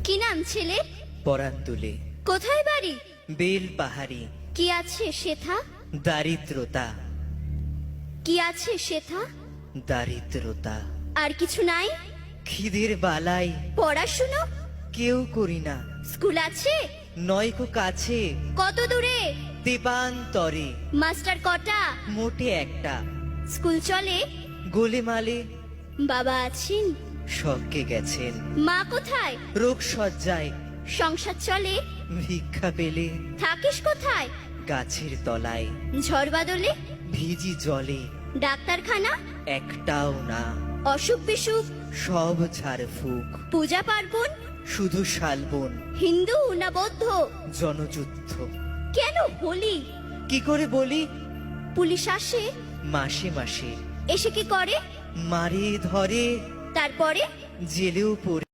কি নাম ছেলে? পরান তুলে কোথায় বাড়ি? বেল পাহাড়ি। কি আছে সেথা? দারিদ্রতা, কি আছে সেথা? দারিদ্রতা। আর কিছু নাই? খিদের বালাই পড়াশুনো? কেউ করি না, স্কুল আছে? নয়কো কাছে কত দূরে? দেবান্তরে। মাস্টার কটা? মোটে একটা। স্কুল চলে? গোলেমালে বাবা আছেন? স্বর্গে গেছেন। মা কোথায়? রোগ সজ্জায় সংসার চলে? ভিক্ষা পেলে থাকিস কোথায়? গাছের তলায়। ঝড় বাদলে? ভিজি জলে ডাক্তারখানা? একটাও না, অসুখ বিসুখ? সব ঝাড়ফুঁক। পূজা পার্বণ? শুধু শালবন, হিন্দু না বৌদ্ধ? জনযুদ্ধ। কেন হোলি? কি করে বলি? পুলিশ আসে? মাসে মাসে এসে কি করে? মারে ধরে, তারপরে? জেলেও পড়ে।